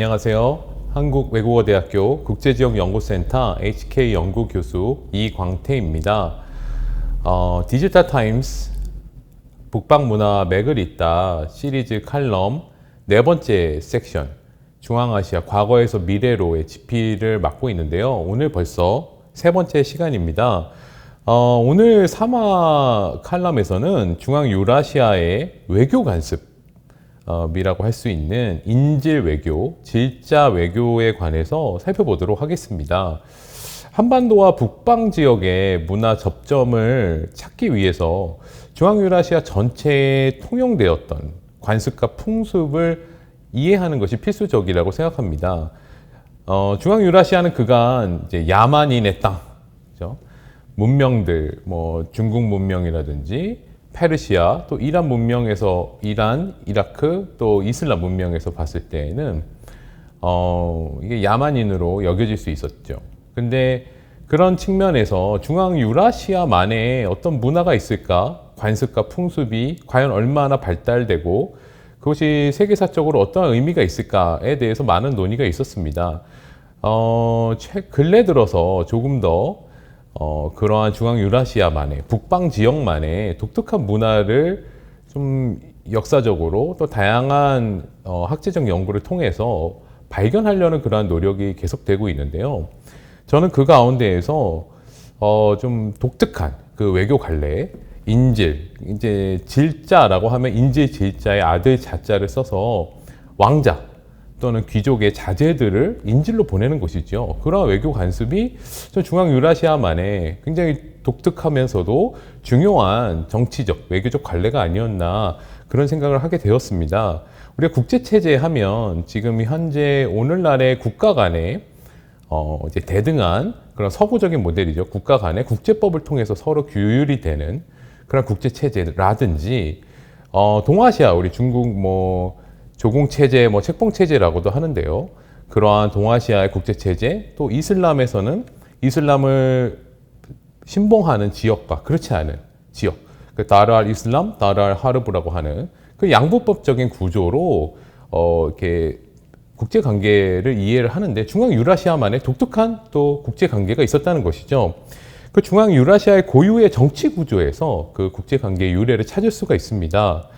안녕하세요. 한국외국어대학교 국제지역연구센터 HK연구교수 이광태입니다. 디지털타임스 북방문화 맥을 잇다 시리즈 칼럼 네 번째 섹션 중앙아시아 과거에서 미래로의 지피를 맡고 있는데요. 오늘 벌써 세 번째 시간입니다. 오늘 3화 칼럼에서는 중앙유라시아의 외교 간섭이라고 할 수 있는 인질 외교, 질자 외교에 관해서 살펴보도록 하겠습니다. 한반도와 북방 지역의 문화 접점을 찾기 위해서 중앙유라시아 전체에 통용되었던 관습과 풍습을 이해하는 것이 필수적이라고 생각합니다. 중앙유라시아는 그간 이제 야만인의 땅, 그렇죠? 문명들, 중국 문명이라든지 페르시아, 또 이란 문명에서 이란, 이라크, 또 이슬람 문명에서 봤을 때에는 이게 야만인으로 여겨질 수 있었죠. 근데 그런 측면에서 중앙유라시아만의 어떤 문화가 있을까? 관습과 풍습이 과연 얼마나 발달되고 그것이 세계사적으로 어떠한 의미가 있을까에 대해서 많은 논의가 있었습니다. 근래 들어서 조금 더 그러한 중앙유라시아만의 북방 지역만의 독특한 문화를 좀 역사적으로 또 다양한 학제적 연구를 통해서 발견하려는 그러한 노력이 계속되고 있는데요. 저는 그 가운데에서 좀 독특한 그 외교 관례, 인질, 이제 질자라고 하면 인질 질자의 아들 자자를 써서 왕자 또는 귀족의 자제들을 인질로 보내는 것이죠. 그러한 외교 간섭이 중앙유라시아만의 굉장히 독특하면서도 중요한 정치적, 외교적 관례가 아니었나 그런 생각을 하게 되었습니다. 우리가 국제체제 하면 지금 현재 오늘날의 국가 간의 이제 대등한 그런 서구적인 모델이죠. 국가 간의 국제법을 통해서 서로 규율이 되는 그런 국제체제라든지 동아시아, 우리 중국 조공체제, 책봉체제라고도 하는데요. 그러한 동아시아의 국제체제, 또 이슬람에서는 이슬람을 신봉하는 지역과 그렇지 않은 지역, 그 다르 알 이슬람, 다르 알 하르브라고 하는 그 양분법적인 구조로 이렇게 국제관계를 이해를 하는데 중앙유라시아만의 독특한 또 국제관계가 있었다는 것이죠. 그 중앙유라시아의 고유의 정치 구조에서 그 국제관계의 유래를 찾을 수가 있습니다.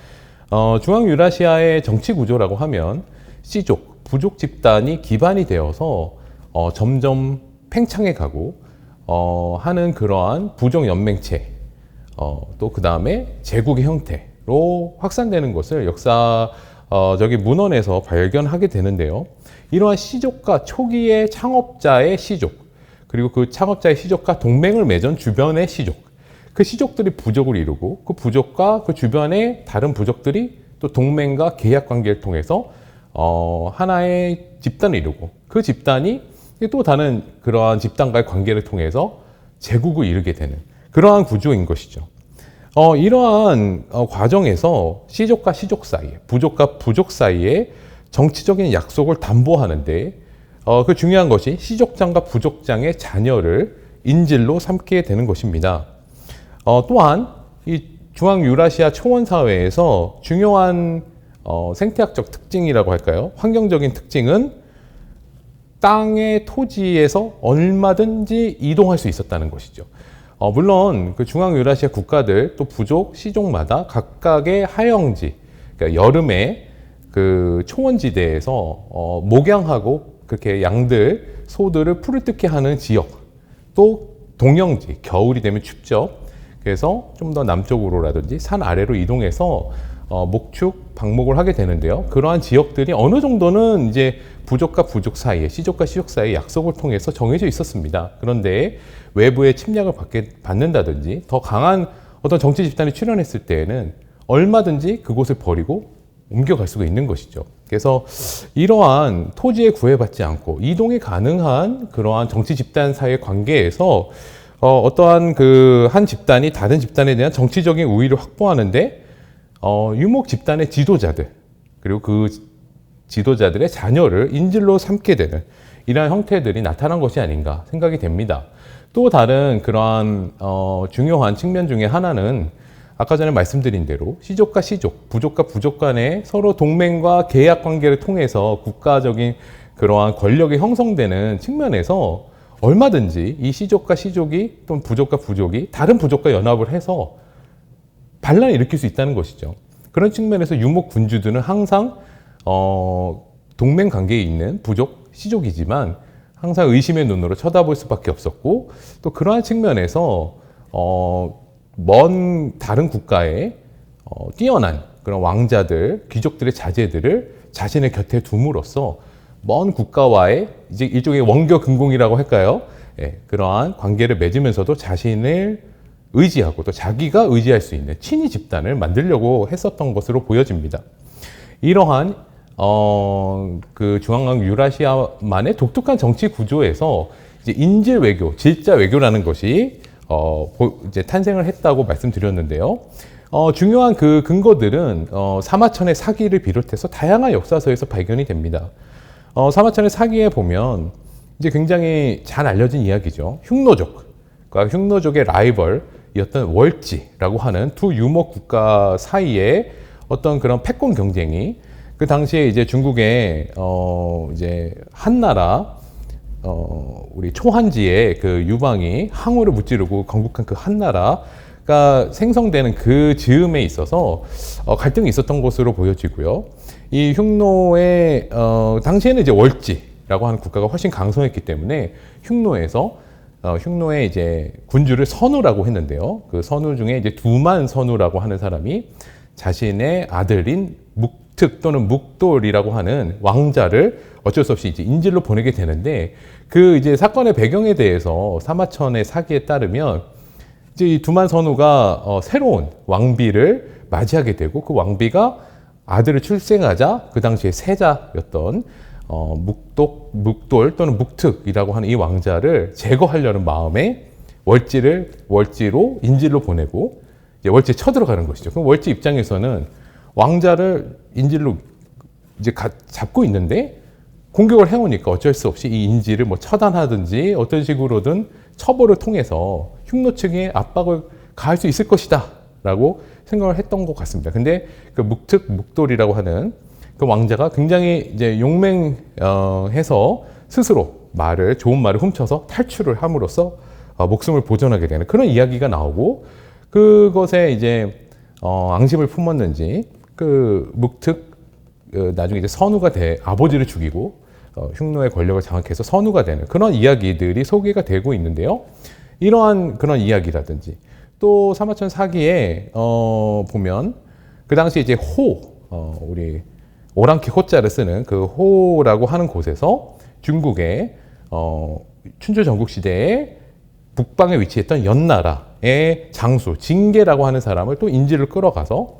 중앙유라시아의 정치 구조라고 하면 씨족, 부족 집단이 기반이 되어서 점점 팽창해 가고 하는 그러한 부족연맹체, 또 그 다음에 제국의 형태로 확산되는 것을 역사적인 문헌에서 발견하게 되는데요. 이러한 씨족과 초기의 창업자의 씨족, 그리고 그 창업자의 씨족과 동맹을 맺은 주변의 씨족, 그 씨족들이 부족을 이루고 그 부족과 그 주변의 다른 부족들이 또 동맹과 계약 관계를 통해서 하나의 집단을 이루고 그 집단이 또 다른 그러한 집단과의 관계를 통해서 제국을 이루게 되는 그러한 구조인 것이죠. 이러한 과정에서 씨족과 씨족 사이에, 부족과 부족 사이에 정치적인 약속을 담보하는데 그 중요한 것이 씨족장과 부족장의 자녀를 인질로 삼게 되는 것입니다. 또한 이 중앙유라시아 초원사회에서 중요한 생태학적 특징이라고 할까요? 환경적인 특징은 땅의 토지에서 얼마든지 이동할 수 있었다는 것이죠. 물론 그 중앙유라시아 국가들 또 부족, 씨족마다 각각의 하영지, 그러니까 여름에 그 초원지대에서 목양하고 그렇게 양들, 소들을 풀을 뜯게 하는 지역, 또 동영지, 겨울이 되면 춥죠. 그래서 좀 더 남쪽으로라든지 산 아래로 이동해서 목축, 방목을 하게 되는데요. 그러한 지역들이 어느 정도는 이제 부족과 부족 사이에, 씨족과 씨족 사이에 약속을 통해서 정해져 있었습니다. 그런데 외부의 침략을 받는다든지 더 강한 어떤 정치 집단이 출현했을 때에는 얼마든지 그곳을 버리고 옮겨갈 수가 있는 것이죠. 그래서 이러한 토지에 구애받지 않고 이동이 가능한 그러한 정치 집단 사이의 관계에서 어떠한 그 한 집단이 다른 집단에 대한 정치적인 우위를 확보하는데 유목 집단의 지도자들 그리고 그 지도자들의 자녀를 인질로 삼게 되는 이러한 형태들이 나타난 것이 아닌가 생각이 됩니다. 또 다른 그러한 중요한 측면 중에 하나는 아까 전에 말씀드린 대로 시족과 시족, 부족과 부족 간의 서로 동맹과 계약 관계를 통해서 국가적인 그러한 권력이 형성되는 측면에서 얼마든지 이 시족과 시족이 또는 부족과 부족이 다른 부족과 연합을 해서 반란을 일으킬 수 있다는 것이죠. 그런 측면에서 유목 군주들은 항상 동맹 관계에 있는 부족, 시족이지만 항상 의심의 눈으로 쳐다볼 수밖에 없었고, 또 그러한 측면에서 먼 다른 국가에 뛰어난 그런 왕자들, 귀족들의 자제들을 자신의 곁에 둠으로써 먼 국가와의 이제 일종의 원교근공이라고 할까요? 예, 그러한 관계를 맺으면서도 자신을 의지하고 또 자기가 의지할 수 있는 친위 집단을 만들려고 했었던 것으로 보여집니다. 이러한 그 중앙강 유라시아만의 독특한 정치 구조에서 이제 인질 외교, 질자 외교라는 것이 이제 탄생을 했다고 말씀드렸는데요. 중요한 그 근거들은 사마천의 사기를 비롯해서 다양한 역사서에서 발견이 됩니다. 사마천의 사기에 보면 이제 굉장히 잘 알려진 이야기죠. 흉노족과 흉노족의 라이벌이었던 월지라고 하는 두 유목 국가 사이에 어떤 그런 패권 경쟁이 그 당시에 이제 중국의 이제 한나라 우리 초한지의 그 유방이 항우를 무찌르고 건국한 그 한나라가 생성되는 그 즈음에 있어서 갈등이 있었던 것으로 보여지고요. 이 흉노의 당시에는 이제 월지라고 하는 국가가 훨씬 강성했기 때문에 흉노의 이제 군주를 선우라고 했는데요. 그 선우 중에 이제 두만 선우라고 하는 사람이 자신의 아들인 묵특 또는 묵돌이라고 하는 왕자를 어쩔 수 없이 이제 인질로 보내게 되는데, 그 이제 사건의 배경에 대해서 사마천의 사기에 따르면 이제 이 두만 선우가 새로운 왕비를 맞이하게 되고, 그 왕비가 아들을 출생하자 그 당시에 세자였던 묵돌 또는 묵특이라고 하는 이 왕자를 제거하려는 마음에 월지로 인질로 보내고 이제 월지에 쳐들어가는 것이죠. 그럼 월지 입장에서는 왕자를 인질로 이제 잡고 있는데 공격을 해오니까 어쩔 수 없이 이 인질을 뭐 처단하든지 어떤 식으로든 처벌을 통해서 흉노 측에 압박을 가할 수 있을 것이다 라고 생각을 했던 것 같습니다. 근데 그 묵돌이라고 하는 그 왕자가 굉장히 이제 용맹해서 스스로 좋은 말을 훔쳐서 탈출을 함으로써 목숨을 보존하게 되는 그런 이야기가 나오고, 그것에 이제 앙심을 품었는지 그 묵특 나중에 이제 선우가 아버지를 죽이고 흉노의 권력을 장악해서 선우가 되는 그런 이야기들이 소개가 되고 있는데요. 이러한 그런 이야기라든지 또 사마천 사기에 보면 그 당시 이제 우리 오랑캐 호자를 쓰는 그 호라고 하는 곳에서 중국의 춘추 전국 시대에 북방에 위치했던 연나라의 장수 징계라고 하는 사람을 또 인질을 끌어가서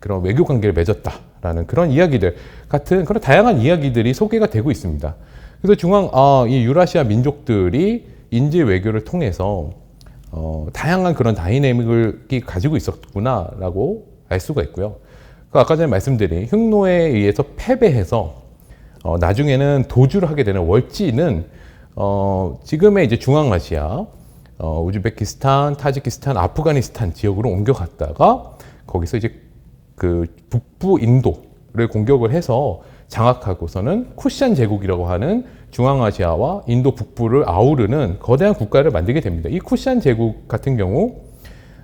그런 외교 관계를 맺었다라는 그런 이야기들 같은 그런 다양한 이야기들이 소개가 되고 있습니다. 그래서 이 유라시아 민족들이 인질 외교를 통해서 다양한 그런 다이내믹을 가지고 있었구나라고 알 수가 있고요. 아까 전에 말씀드린 흉노에 의해서 패배해서 나중에는 도주를 하게 되는 월지는 지금의 이제 중앙아시아, 우즈베키스탄, 타지키스탄, 아프가니스탄 지역으로 옮겨갔다가 거기서 이제 그 북부 인도를 공격을 해서 장악하고서는 쿠샨 제국이라고 하는 중앙아시아와 인도 북부를 아우르는 거대한 국가를 만들게 됩니다. 이 쿠샨 제국 같은 경우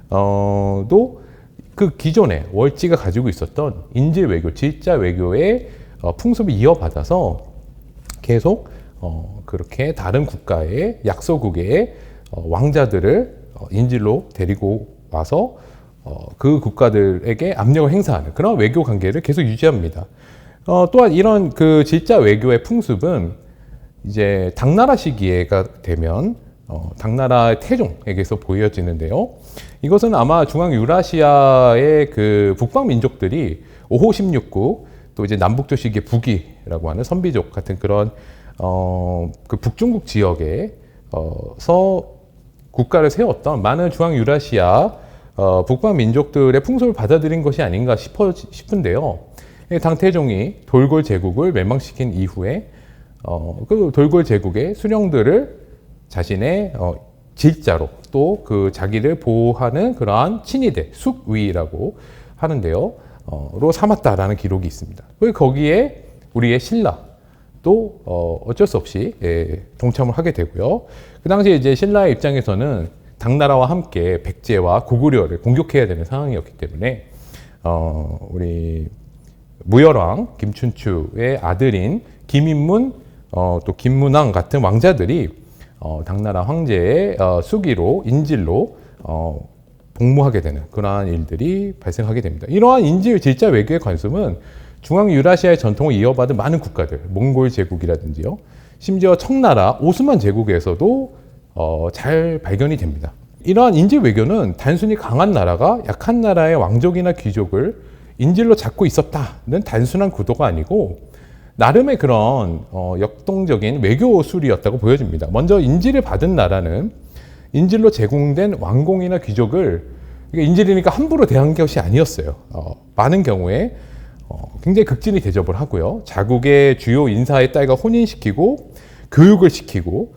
도 그 기존에 월지가 가지고 있었던 인질 외교, 질자 외교의 풍습을 이어받아서 계속 그렇게 다른 국가의 약소국의 왕자들을 인질로 데리고 와서 그 국가들에게 압력을 행사하는 그런 외교 관계를 계속 유지합니다. 또한 이런 그 질자 외교의 풍습은 이제 당나라 시기가 되면 당나라의 태종에게서 보여지는데요. 이것은 아마 중앙 유라시아의 그 북방 민족들이 5호 16국 또 이제 남북조 시기의 북이라고 하는 선비족 같은 그런 그 북중국 지역에서 국가를 세웠던 많은 중앙 유라시아 북방 민족들의 풍습을 받아들인 것이 아닌가 싶은데요. 당태종이 돌골 제국을 멸망시킨 이후에 그 돌골 제국의 수령들을 자신의 질자로 또 그 자기를 보호하는 그러한 친위대, 숙위라고 하는데요. 로 삼았다라는 기록이 있습니다. 거기에 우리의 신라 또 어쩔 수 없이 동참을 하게 되고요. 그 당시에 이제 신라의 입장에서는 당나라와 함께 백제와 고구려를 공격해야 되는 상황이었기 때문에 우리 무열왕 김춘추의 아들인 김인문 또 김문왕 같은 왕자들이 당나라 황제의 수기로 인질로 복무하게 되는 그러한 일들이 발생하게 됩니다. 이러한 인질 질자 외교의 관습은 중앙 유라시아의 전통을 이어받은 많은 국가들, 몽골 제국이라든지요, 심지어 청나라 오스만 제국에서도 잘 발견이 됩니다. 이러한 인질 외교는 단순히 강한 나라가 약한 나라의 왕족이나 귀족을 인질로 잡고 있었다는 단순한 구도가 아니고 나름의 그런 역동적인 외교술이었다고 보여집니다. 먼저 인질을 받은 나라는 인질로 제공된 왕공이나 귀족을 인질이니까 함부로 대한 것이 아니었어요. 많은 경우에 굉장히 극진히 대접을 하고요. 자국의 주요 인사의 딸과 혼인시키고 교육을 시키고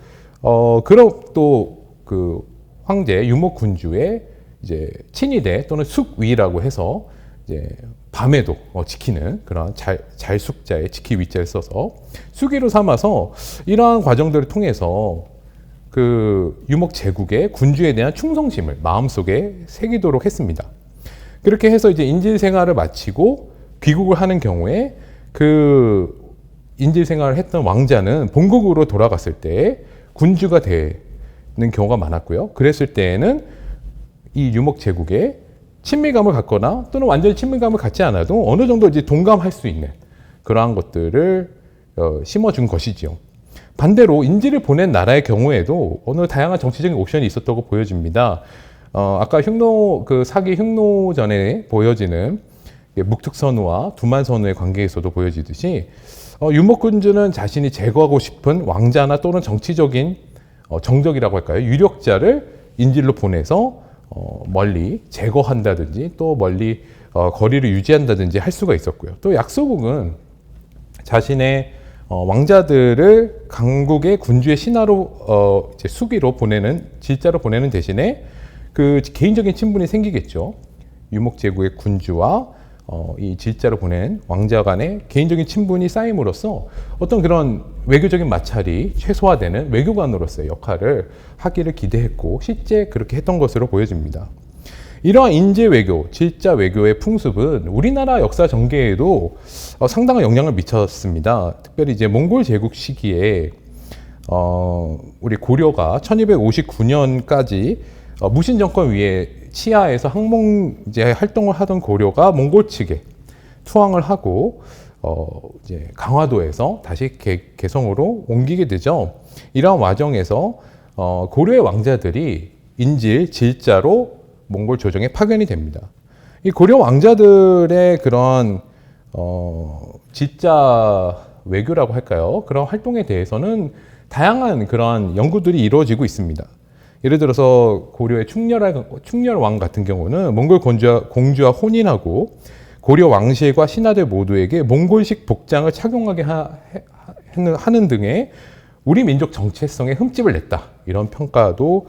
그럼 또 그 황제 유목 군주의 이제 친위대 또는 숙위라고 해서 이제 밤에도 지키는 그런 잘숙자의 지키 위자를 써서 수기로 삼아서 이러한 과정들을 통해서 그 유목 제국의 군주에 대한 충성심을 마음속에 새기도록 했습니다. 그렇게 해서 이제 인질 생활을 마치고 귀국을 하는 경우에 그 인질 생활을 했던 왕자는 본국으로 돌아갔을 때 군주가 되는 경우가 많았고요. 그랬을 때에는 이 유목 제국에 친밀감을 갖거나 또는 완전히 친밀감을 갖지 않아도 어느 정도 이제 동감할 수 있는 그러한 것들을 심어준 것이지요. 반대로 인질을 보낸 나라의 경우에도 어느 다양한 정치적인 옵션이 있었다고 보여집니다. 아까 그 사기 흉노전에 보여지는 묵특선우와 두만선우의 관계에서도 보여지듯이 유목군주는 자신이 제거하고 싶은 왕자나 또는 정치적인 정적이라고 할까요? 유력자를 인질로 보내서 멀리 제거한다든지 또 멀리 거리를 유지한다든지 할 수가 있었고요. 또 약소국은 자신의 왕자들을 강국의 군주의 신하로 이제 수기로 보내는 질자로 보내는 대신에 그 개인적인 친분이 생기겠죠. 유목제국의 군주와 이 질자로 보낸 왕자 간의 개인적인 친분이 쌓임으로써 어떤 그런 외교적인 마찰이 최소화되는 외교관으로서의 역할을 하기를 기대했고 실제 그렇게 했던 것으로 보여집니다. 이러한 인재 외교, 질자 외교의 풍습은 우리나라 역사 전개에도 상당한 영향을 미쳤습니다. 특별히 이제 몽골 제국 시기에 우리 고려가 1259년까지 무신 정권 위에 치하에서 항몽제 활동을 하던 고려가 몽골 측에 투항을 하고 이제 강화도에서 다시 개성으로 옮기게 되죠. 이러한 과정에서 고려의 왕자들이 인질, 질자로 몽골 조정에 파견이 됩니다. 이 고려 왕자들의 그런 질자 외교라고 할까요? 그런 활동에 대해서는 다양한 그런 연구들이 이루어지고 있습니다. 예를 들어서 고려의 충렬왕 같은 경우는 몽골 공주와 혼인하고 고려 왕실과 신하들 모두에게 몽골식 복장을 착용하게 하는 등의 우리 민족 정체성에 흠집을 냈다. 이런 평가도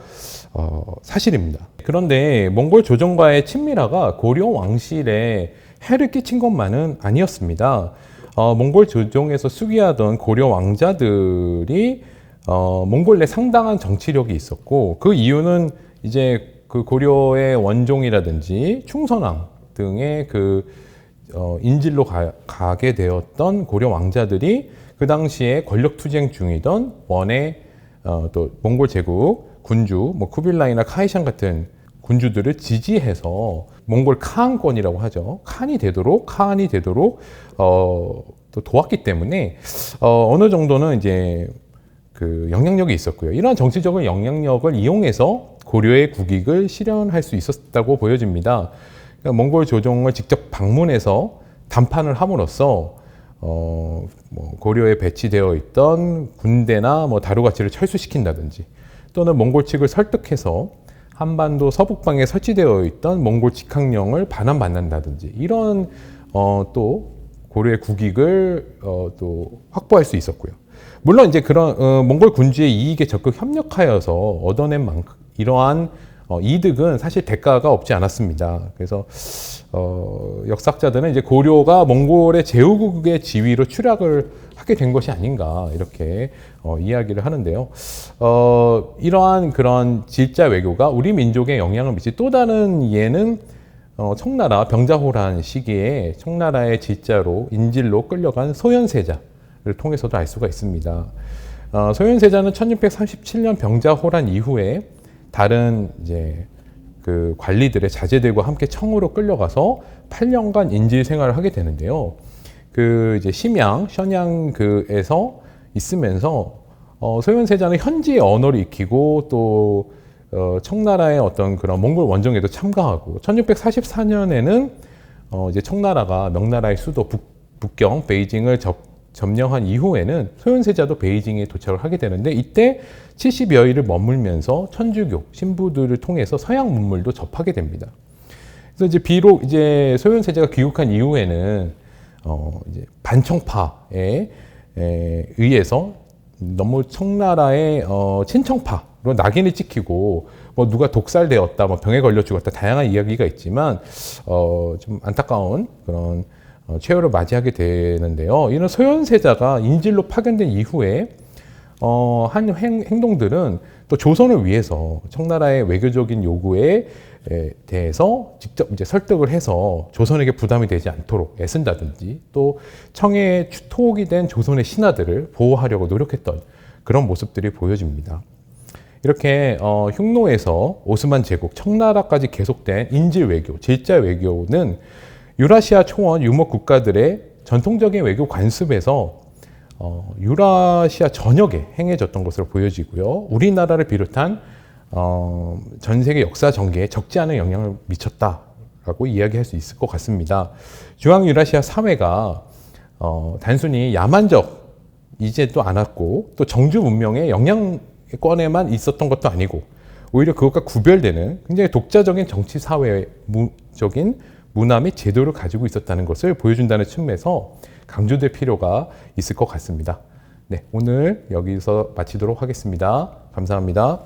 사실입니다. 그런데 몽골 조정과의 친밀화가 고려 왕실에 해를 끼친 것만은 아니었습니다. 몽골 조정에서 수기하던 고려 왕자들이 몽골 내 상당한 정치력이 있었고 그 이유는 이제 그 고려의 원종이라든지 충선왕 등의 그 인질로 가게 되었던 고려 왕자들이 그 당시에 권력 투쟁 중이던 원의 또 몽골 제국 군주 뭐 쿠빌라이나 카이샨 같은 군주들을 지지해서 몽골 카한권이라고 하죠. 카한이 되도록 또 도왔기 때문에 어느 정도는 이제 그 영향력이 있었고요. 이러한 정치적인 영향력을 이용해서 고려의 국익을 실현할 수 있었다고 보여집니다. 그러니까 몽골 조정을 직접 방문해서 담판을 함으로써 뭐 고려에 배치되어 있던 군대나 뭐 다루가치를 철수시킨다든지 또는 몽골 측을 설득해서 한반도 서북방에 설치되어 있던 몽골 직항령을 반환받는다든지 이런 또 고려의 국익을 또 확보할 수 있었고요. 물론 이제 그런 몽골 군주의 이익에 적극 협력하여서 얻어낸 이러한 이득은 사실 대가가 없지 않았습니다. 그래서 역사학자들은 이제 고려가 몽골의 제후국의 지위로 추락을 하게 된 것이 아닌가 이렇게 이야기를 하는데요. 이러한 그런 질자 외교가 우리 민족에 영향을 미친 또 다른 예는 청나라 병자호란 시기에 청나라의 질자로 인질로 끌려간 소현세자를 통해서도 알 수가 있습니다. 소현세자는 1637년 병자호란 이후에 다른 이제 그 관리들의 자제들과 함께 청으로 끌려가서 8년간 인질 생활을 하게 되는데요. 그 이제 심양, 션양그에서 있으면서 소현세자는 현지의 언어를 익히고 또 청나라의 어떤 그런 몽골 원정에도 참가하고 1644년에는 이제 청나라가 명나라의 수도 북경 베이징을 점령한 이후에는 소현세자도 베이징에 도착을 하게 되는데 이때 70여일을 머물면서 천주교 신부들을 통해서 서양 문물도 접하게 됩니다. 그래서 이제 비록 이제 소현세자가 귀국한 이후에는 이제 반청파에 의해서 너무 청나라의 친청파로 낙인을 찍히고 뭐 누가 독살되었다, 뭐 병에 걸려 죽었다 다양한 이야기가 있지만 좀 안타까운 그런 최후를 맞이하게 되는데요. 이런 소현세자가 인질로 파견된 이후에 한 행동들은 또 조선을 위해서 청나라의 외교적인 요구에 대해서 직접 이제 설득을 해서 조선에게 부담이 되지 않도록 애쓴다든지 또 청에 추토옥이 된 조선의 신하들을 보호하려고 노력했던 그런 모습들이 보여집니다. 이렇게 흉노에서 오스만 제국, 청나라까지 계속된 인질 외교, 질자 외교는 유라시아 초원 유목 국가들의 전통적인 외교 관습에서 유라시아 전역에 행해졌던 것으로 보여지고요. 우리나라를 비롯한 전 세계 역사 전개에 적지 않은 영향을 미쳤다라고 이야기할 수 있을 것 같습니다. 중앙 유라시아 사회가 단순히 야만적이지도 않았고 또 정주 문명의 영향권에만 있었던 것도 아니고 오히려 그것과 구별되는 굉장히 독자적인 정치 사회적인 문화 및 제도를 가지고 있었다는 것을 보여준다는 측면에서 강조될 필요가 있을 것 같습니다. 네, 오늘 여기서 마치도록 하겠습니다. 감사합니다.